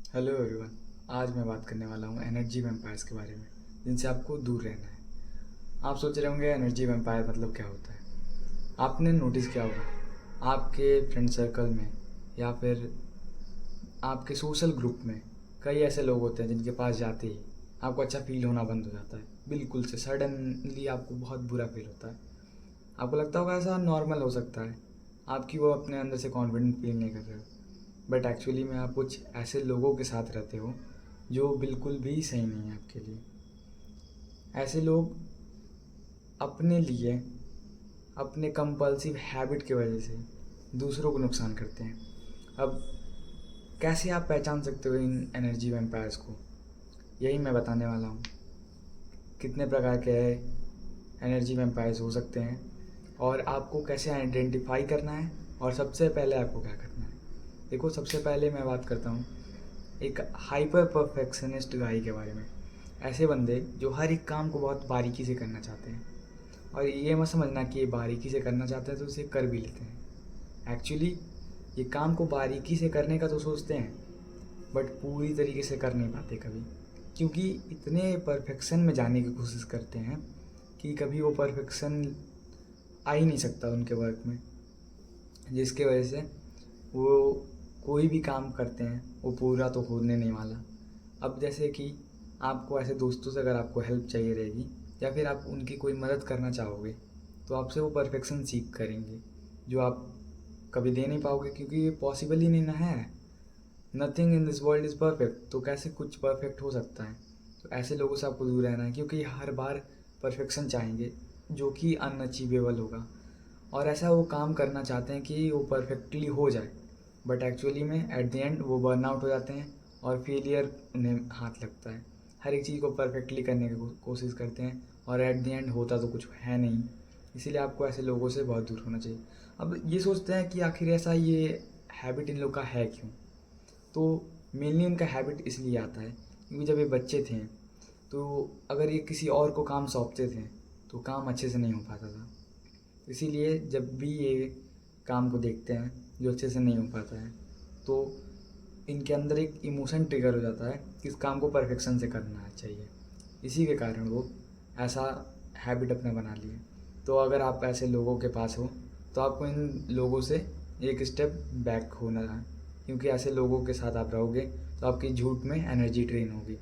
Hello everyone. आज मैं बात करने वाला हूँ एनर्जी वैम्पायर्स के बारे में, जिनसे आपको दूर रहना है। आप सोच रहे होंगे एनर्जी वैम्पायर मतलब क्या होता है। आपने नोटिस किया होगा आपके फ्रेंड सर्कल में या फिर आपके सोशल ग्रुप में कई ऐसे लोग होते हैं जिनके पास जाते ही आपको अच्छा फील होना बंद हो जाता है। बिल्कुल से सडनली आपको बहुत बुरा फील होता है। आपको लगता होगा ऐसा नॉर्मल हो सकता है, आपकी वो अपने अंदर से कॉन्फिडेंट फील नहीं कर रहे हो। बट एक्चुअली में आप कुछ ऐसे लोगों के साथ रहते हो जो बिल्कुल भी सही नहीं है आपके लिए। ऐसे लोग अपने लिए, अपने कंपल्सिव हैबिट की वजह से दूसरों को नुकसान करते हैं। अब कैसे आप पहचान सकते हो इन एनर्जी वैम्पायर्स को, यही मैं बताने वाला हूँ। कितने प्रकार के एनर्जी वैम्पायर्स हो सकते हैं और आपको कैसे आइडेंटिफाई करना है और सबसे पहले आपको क्या करना है। देखो, सबसे पहले मैं बात करता हूँ एक हाइपर परफेक्शनिस्ट गाई के बारे में। ऐसे बंदे जो हर एक काम को बहुत बारीकी से करना चाहते हैं, और ये मत समझना कि ये बारीकी से करना चाहते हैं तो उसे कर भी लेते हैं। एक्चुअली ये काम को बारीकी से करने का तो सोचते हैं, बट पूरी तरीके से कर नहीं पाते कभी, क्योंकि इतने परफेक्शन में जाने की कोशिश करते हैं कि कभी वो परफेक्शन आ ही नहीं सकता उनके वर्क में, जिसके वजह से वो कोई भी काम करते हैं वो पूरा तो होने नहीं वाला। अब जैसे कि आपको ऐसे दोस्तों से अगर आपको हेल्प चाहिए रहेगी या फिर आप उनकी कोई मदद करना चाहोगे, तो आपसे वो परफेक्शन सीख करेंगे, जो आप कभी दे नहीं पाओगे, क्योंकि ये पॉसिबल ही नहीं ना है। Nothing in this world is perfect, तो कैसे कुछ परफेक्ट हो सकता है। तो ऐसे लोगों से आपको दूर रहना है, क्योंकि हर बार परफेक्शन चाहेंगे जो कि अनअचीवेबल होगा। और ऐसा वो काम करना चाहते हैं कि वो परफेक्टली हो जाए, बट एक्चुअली में एट द एंड वो बर्न आउट हो जाते हैं और फेलियर उन्हें हाथ लगता है। हर एक चीज़ को परफेक्टली करने की कोशिश करते हैं और एट द एंड होता तो कुछ है नहीं। इसीलिए आपको ऐसे लोगों से बहुत दूर होना चाहिए। अब ये सोचते हैं कि आखिर ऐसा ये हैबिट इन लोग का है क्यों। तो मेनली उनका हैबिट इसलिए आता है क्योंकि जब ये बच्चे थे तो अगर ये किसी और को काम सौंपते थे तो काम अच्छे से नहीं हो पाता था। इसीलिए जब भी ये काम को देखते हैं जो अच्छे से नहीं हो पाता है, तो इनके अंदर एक इमोशन ट्रिगर हो जाता है कि इस काम को परफेक्शन से करना चाहिए। इसी के कारण वो ऐसा हैबिट अपना बना लिए। तो अगर आप ऐसे लोगों के पास हो तो आपको इन लोगों से एक स्टेप बैक होना है, क्योंकि ऐसे लोगों के साथ आप रहोगे तो आपकी झूठ में एनर्जी ड्रेन होगी।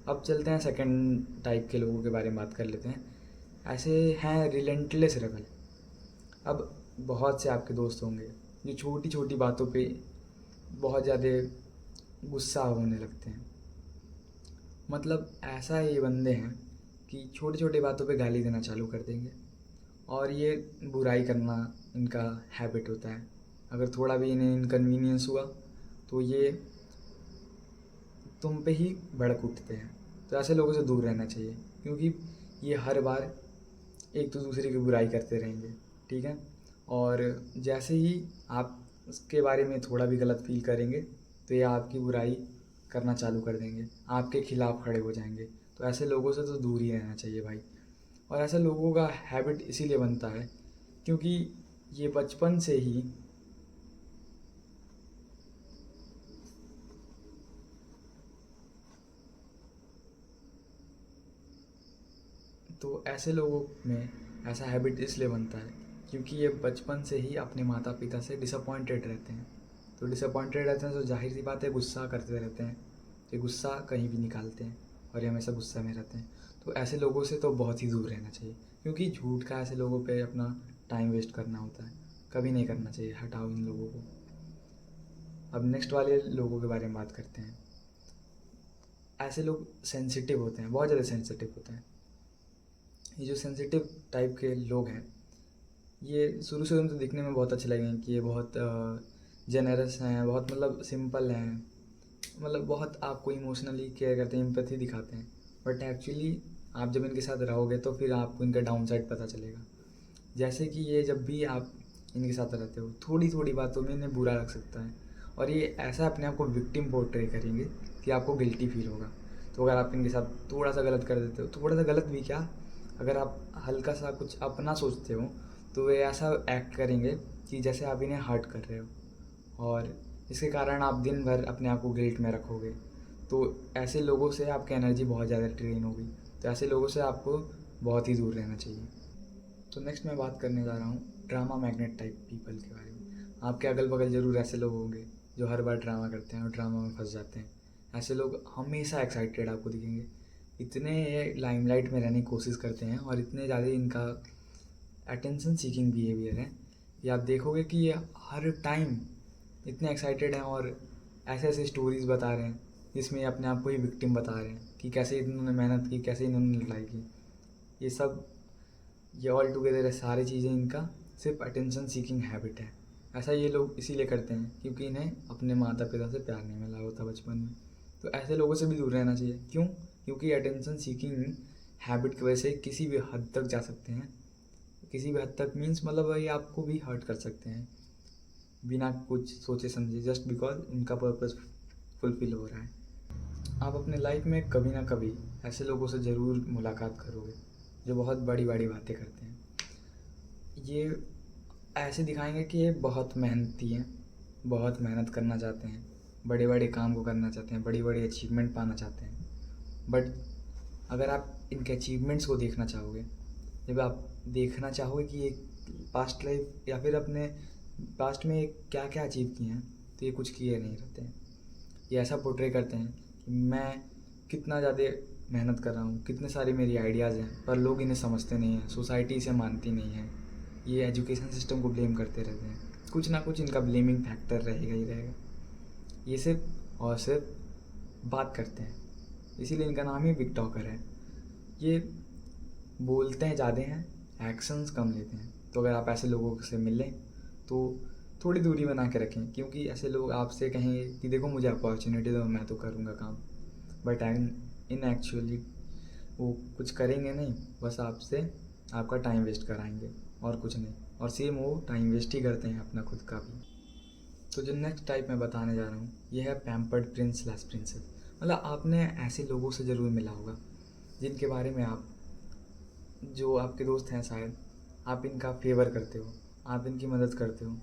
अब चलते हैं सेकंड टाइप के लोगों के बारे में बात कर लेते हैं। ऐसे हैं रिलेंटलेस रेबल। अब बहुत से आपके दोस्त होंगे जो छोटी छोटी बातों पे बहुत ज़्यादा गुस्सा होने लगते हैं। मतलब ऐसा ये बंदे हैं कि छोटी छोटी बातों पे गाली देना चालू कर देंगे, और ये बुराई करना इनका हैबिट होता है। अगर थोड़ा भी इन्हें इनकन्वीनियंस हुआ तो ये तुम पे ही भड़क उठते हैं। तो ऐसे लोगों से दूर रहना चाहिए, क्योंकि ये हर बार एक तो दूसरे की बुराई करते रहेंगे। ठीक है, और जैसे ही आप उसके बारे में थोड़ा भी गलत फील करेंगे तो ये आपकी बुराई करना चालू कर देंगे, आपके खिलाफ खड़े हो जाएंगे। तो ऐसे लोगों से तो दूर ही रहना चाहिए भाई। और ऐसे लोगों का हैबिट इसीलिए बनता है क्योंकि ये बचपन से ही तो ऐसे लोगों में ऐसा हैबिट इसलिए बनता है क्योंकि ये बचपन से ही अपने माता पिता से डिसअपॉइंटेड रहते हैं। तो डिसअपॉइंटेड रहते हैं तो जाहिर सी बात है गुस्सा करते रहते हैं। ये गुस्सा कहीं भी निकालते हैं और ये हमेशा गुस्सा में रहते हैं। तो ऐसे लोगों से तो बहुत ही दूर रहना चाहिए, क्योंकि झूठ का ऐसे लोगों पे अपना टाइम वेस्ट करना होता है, कभी नहीं करना चाहिए। हटाओ इन लोगों को। अब नेक्स्ट वाले लोगों के बारे में बात करते हैं। ऐसे लोग सेंसिटिव होते हैं, बहुत ज़्यादा सेंसिटिव होते हैं। ये जो सेंसिटिव टाइप के लोग हैं, ये शुरू से उनको दिखने में बहुत अच्छे लगेंगे कि ये बहुत जेनरस हैं, बहुत मतलब सिंपल हैं, मतलब बहुत आपको इमोशनली केयर करते हैं, एम्पैथी दिखाते हैं। बट एक्चुअली आप जब इनके साथ रहोगे तो फिर आपको इनका डाउन साइड पता चलेगा। जैसे कि ये जब भी आप इनके साथ रहते हो थोड़ी थोड़ी बातों में इन्हें बुरा लग सकता है, और ये ऐसा अपने आप को विक्टिम पोर्ट्रे करेंगे कि आपको गिल्टी फील होगा। तो अगर आप इनके साथ थोड़ा सा गलत कर देते हो, थोड़ा सा गलत भी क्या, अगर आप हल्का सा कुछ अपना सोचते हो तो वे ऐसा एक्ट करेंगे कि जैसे आप इन्हें हर्ट कर रहे हो, और इसके कारण आप दिन भर अपने आप को गिल्ट में रखोगे। तो ऐसे लोगों से आपकी एनर्जी बहुत ज़्यादा ड्रेन होगी। तो ऐसे लोगों से आपको बहुत ही दूर रहना चाहिए। तो नेक्स्ट मैं बात करने जा रहा हूँ ड्रामा मैग्नेट टाइप पीपल के बारे में। आपके अगल बगल ज़रूर ऐसे लोग होंगे जो हर बार ड्रामा करते हैं और ड्रामा में फंस जाते हैं। ऐसे लोग हमेशा एक्साइटेड आपको दिखेंगे, इतने ये लाइमलाइट में रहने की कोशिश करते हैं और इतने ज़्यादा इनका अटेंशन सीकिंग बिहेवियर है कि आप देखोगे कि ये हर टाइम इतने एक्साइटेड हैं और ऐसे ऐसे स्टोरीज़ बता रहे हैं जिसमें अपने आप को ही विक्टिम बता रहे हैं कि कैसे इन्होंने मेहनत की, कैसे इन्होंने लड़ाई की। ये सब, ये ऑल टुगेदर है सारी चीज़ें इनका सिर्फ अटेंशन सीकिंग हैबिट है। ऐसा ये लोग इसीलिए करते हैं क्योंकि इन्हें अपने माता पिता से प्यार नहीं मिला होता बचपन में। तो ऐसे लोगों से भी दूर रहना चाहिए। क्यों? क्योंकि अटेंशन सीकिंग हैबिट की वजह से किसी भी हद तक जा सकते हैं। किसी भी हद तक मीन्स मतलब वही आपको भी हर्ट कर सकते हैं बिना कुछ सोचे समझे, जस्ट बिकॉज उनका पर्पस फुलफिल हो रहा है। आप अपने लाइफ में कभी ना कभी ऐसे लोगों से ज़रूर मुलाकात करोगे जो बहुत बड़ी बड़ी बातें करते हैं। ये ऐसे दिखाएंगे कि ये बहुत मेहनती हैं, बहुत मेहनत करना चाहते हैं, बड़े बड़े काम को करना चाहते हैं, बड़ी बड़ी अचीवमेंट पाना चाहते हैं। बट अगर आप इनके अचीवमेंट्स को देखना चाहोगे, जब आप देखना चाहोगे कि ये पास्ट लाइफ या फिर अपने पास्ट में क्या क्या अचीव किए हैं, तो ये कुछ किए नहीं रहते हैं। ये ऐसा पोर्ट्रे करते हैं कि मैं कितना ज़्यादा मेहनत कर रहा हूँ, कितने सारे मेरी आइडियाज़ हैं, पर लोग इन्हें समझते नहीं हैं, सोसाइटी इसे मानती नहीं है। ये एजुकेशन सिस्टम को ब्लेम करते रहते हैं, कुछ ना कुछ इनका ब्लेमिंग फैक्टर रहेगा ही रहेगा। ये सिर्फ और सिर्फ बात करते हैं, इसीलिए इनका नाम ही बिग टॉकर है। ये बोलते हैं ज़्यादा हैं, एक्शंस कम लेते हैं। तो अगर आप ऐसे लोगों से मिलें तो थोड़ी दूरी बना के रखें, क्योंकि ऐसे लोग आपसे कहेंगे कि देखो मुझे अपॉर्चुनिटी दो, मैं तो करूँगा काम, बट इन एक्चुअली वो कुछ करेंगे नहीं, बस आपसे आपका टाइम वेस्ट कराएंगे और कुछ नहीं। और सेम वो टाइम वेस्ट ही करते हैं अपना खुद का भी। तो जो नेक्स्ट टाइप मैं बताने जा रहा हूँ ये है पैम्पर्ड प्रिंस / प्रिंसेस। मतलब आपने ऐसे लोगों से ज़रूर मिला होगा जिनके बारे में आप, जो आपके दोस्त हैं शायद, आप इनका फेवर करते हो, आप इनकी मदद करते हो,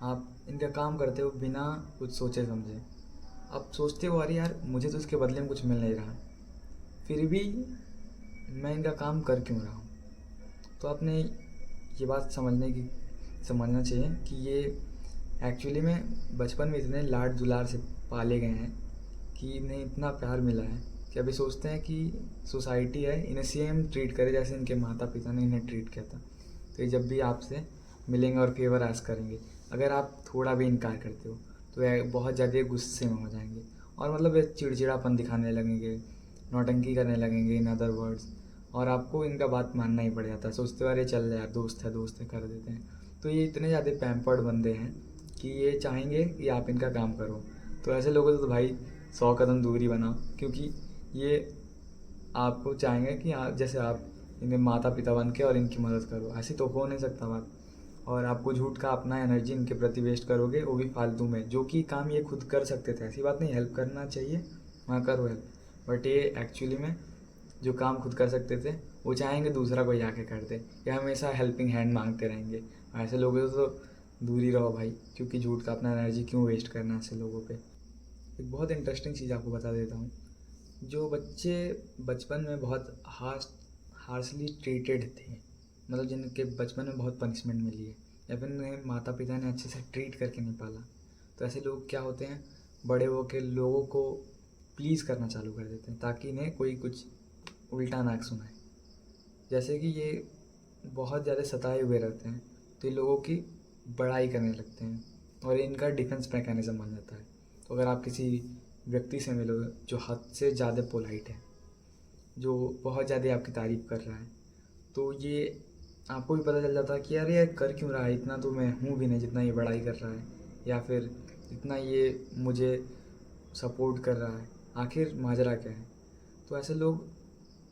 आप इनका काम करते हो बिना कुछ सोचे समझे। आप सोचते हो अरे यार मुझे तो इसके बदले में कुछ मिल नहीं रहा, फिर भी मैं इनका काम कर क्यों रहा हूँ। तो आपने ये बात समझना चाहिए कि ये एक्चुअली में बचपन में इतने लाड दुलार से पाले गए हैं कि इन्हें इतना प्यार मिला है कि अभी सोचते हैं कि सोसाइटी है इन्हें सेम ट्रीट करे जैसे इनके माता पिता ने इन्हें ट्रीट किया था। तो ये जब भी आपसे मिलेंगे और फेवर आस्क करेंगे, अगर आप थोड़ा भी इनकार करते हो तो ये बहुत ज़्यादा गुस्से में हो जाएंगे और मतलब ये चिड़चिड़ापन दिखाने लगेंगे, नौटंकी करने लगेंगे इन अदर वर्ड्स, और आपको इनका बात मानना ही पड़ जाता है। सोचते हो अरे चल यार दोस्त है कर देते हैं। तो ये इतने ज़्यादा पैम्पर्ड बंदे हैं कि ये चाहेंगे कि आप इनका काम करो। तो ऐसे लोगों से तो भाई 100 कदम दूरी बनाओ, क्योंकि ये आपको चाहेंगे कि जैसे आप इनके माता पिता बन के और इनकी मदद करो। ऐसी तो हो नहीं सकता बात। और आपको झूठ का अपना एनर्जी इनके प्रति वेस्ट करोगे, वो भी फालतू में, जो कि काम ये खुद कर सकते थे। ऐसी बात नहीं, हेल्प करना चाहिए, वहाँ करो हेल्प, बट ये एक्चुअली में जो काम खुद कर सकते थे वो चाहेंगे दूसरा कोई आके कर दे, या हमेशा हेल्पिंग हैंड मांगते रहेंगे। ऐसे लोगों से तो दूर ही रहो भाई, क्योंकि झूठ का अपना एनर्जी क्यों वेस्ट करना ऐसे लोगों पे। एक बहुत इंटरेस्टिंग चीज़ आपको बता देता हूँ। जो बच्चे बचपन में बहुत हार्शली ट्रीटेड थे, मतलब जिनके बचपन में बहुत पनिशमेंट मिली है या फिर उन्हें माता पिता ने अच्छे से ट्रीट करके नहीं पाला, तो ऐसे लोग क्या होते हैं, बड़े होकर लोगों को प्लीज़ करना चालू कर देते हैं ताकि इन्हें कोई कुछ उल्टा ना सुनाए। जैसे कि ये बहुत ज़्यादा सताए हुए रहते हैं तो ये लोगों की बड़ाई करने लगते हैं और इनका डिफेंस मैकेनिज़्म बन जाता है। तो अगर आप किसी व्यक्ति से मिलोगे जो हद से ज़्यादा पोलाइट है, जो बहुत ज़्यादा आपकी तारीफ़ कर रहा है, तो ये आपको भी पता चल जाता है कि यार ये कर क्यों रहा है, इतना तो मैं हूँ भी नहीं जितना ये बड़ाई कर रहा है, या फिर इतना ये मुझे सपोर्ट कर रहा है, आखिर माजरा क्या है। तो ऐसे लोग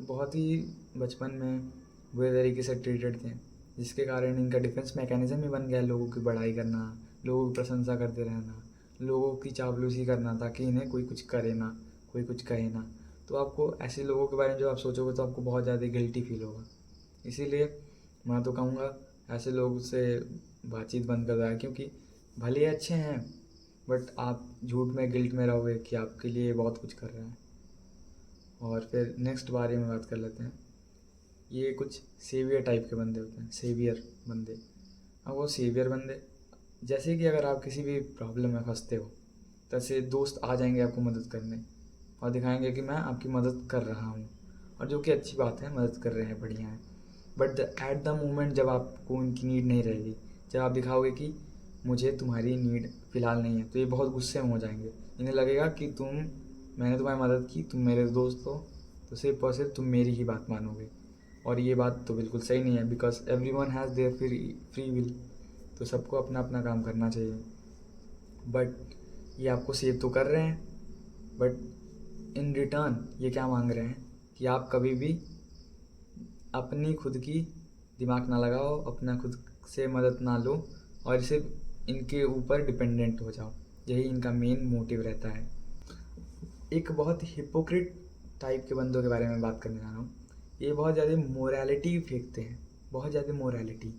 बहुत ही बचपन में बुरे तरीके से ट्रीटेड थे, जिसके कारण इनका डिफेंस मैकेनिज़्म ही बन गया लोगों की बड़ाई करना, लोगों की प्रशंसा करते रहना, लोगों की चापलूसी करना, ताकि इन्हें कोई कुछ करे ना, कोई कुछ कहे ना। तो आपको ऐसे लोगों के बारे में जब आप सोचोगे तो आपको बहुत ज़्यादा गिल्टी फील होगा। इसीलिए मैं तो कहूँगा ऐसे लोगों से बातचीत बंद कर रहा है, क्योंकि भले ही अच्छे हैं बट आप झूठ में गिल्ट में रहोगे कि आपके लिए बहुत कुछ कर रहा है। और फिर नेक्स्ट बारे में बात कर लेते हैं। ये कुछ सेवियर टाइप के बंदे होते हैं, सेवियर बंदे। अब वो सेवियर बंदे, जैसे कि अगर आप किसी भी प्रॉब्लम में फंसते हो, तैसे दोस्त आ जाएंगे आपको मदद करने और दिखाएंगे कि मैं आपकी मदद कर रहा हूँ, और जो कि अच्छी बात है, मदद कर रहे हैं, बढ़िया है। बट एट द मोमेंट जब आपको उनकी नीड नहीं रहेगी, जब आप दिखाओगे कि मुझे तुम्हारी नीड फ़िलहाल नहीं है, तो ये बहुत गुस्से में हो जाएंगे। इन्हें लगेगा कि मैंने तुम्हारी मदद की, तुम मेरे दोस्त हो, तो सिर्फ और सिर्फ तुम मेरी ही बात मानोगे। और ये बात तो बिल्कुल सही नहीं है, because every one has their free will. तो सबको अपना अपना काम करना चाहिए। बट ये आपको सेव तो कर रहे हैं, बट इन रिटर्न ये क्या मांग रहे हैं कि आप कभी भी अपनी खुद की दिमाग ना लगाओ, अपना खुद से मदद ना लो, और सिर्फ इनके ऊपर डिपेंडेंट हो जाओ। यही इनका मेन मोटिव रहता है। एक बहुत हिपोक्रेट टाइप के बंदों के बारे में बात करने जा रहा हूँ। ये बहुत ज़्यादा मोरालिटी फेंकते हैं, बहुत ज़्यादा मोरालिटी।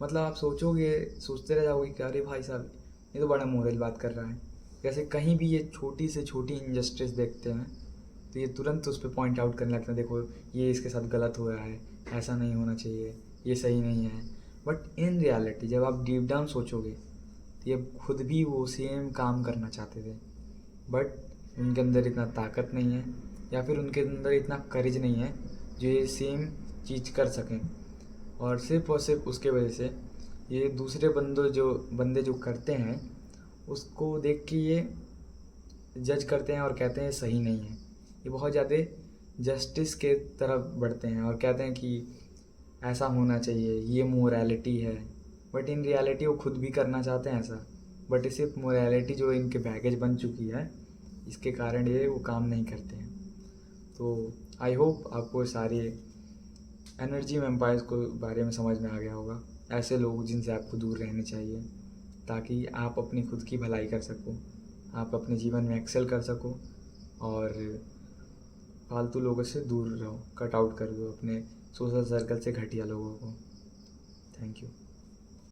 मतलब आप सोचते रह जाओगे कि अरे भाई साहब, ये तो बड़ा मोरल बात कर रहा है। जैसे कहीं भी ये छोटी से छोटी इनजस्टिस देखते हैं तो ये तुरंत उस पर पॉइंट आउट करने लगते हैं, देखो ये इसके साथ गलत हो रहा है, ऐसा नहीं होना चाहिए, ये सही नहीं है। बट इन रियलिटी जब आप डीप डाउन सोचोगे तो ये खुद भी वो सेम काम करना चाहते थे, बट उनके अंदर इतना ताकत नहीं है, या फिर उनके अंदर इतना करेज नहीं है जो ये सेम चीज़ कर सकें। और सिर्फ उसके वजह से ये दूसरे बंदे जो करते हैं उसको देख के ये जज करते हैं और कहते हैं सही नहीं है। ये बहुत ज़्यादा जस्टिस के तरफ बढ़ते हैं और कहते हैं कि ऐसा होना चाहिए, ये मोरालिटी है। बट इन रियलिटी वो खुद भी करना चाहते हैं ऐसा, बट सिर्फ मोरालिटी जो इनके बैगेज बन चुकी है, इसके कारण ये वो काम नहीं करते हैं। तो आई होप आपको सारी एनर्जी वैम्पायर्स को बारे में समझ में आ गया होगा। ऐसे लोग जिनसे आपको दूर रहने चाहिए, ताकि आप अपनी खुद की भलाई कर सको, आप अपने जीवन में एक्सेल कर सको, और फालतू लोगों से दूर रहो, कट आउट कर दो अपने सोशल सर्कल से घटिया लोगों को। Thank you.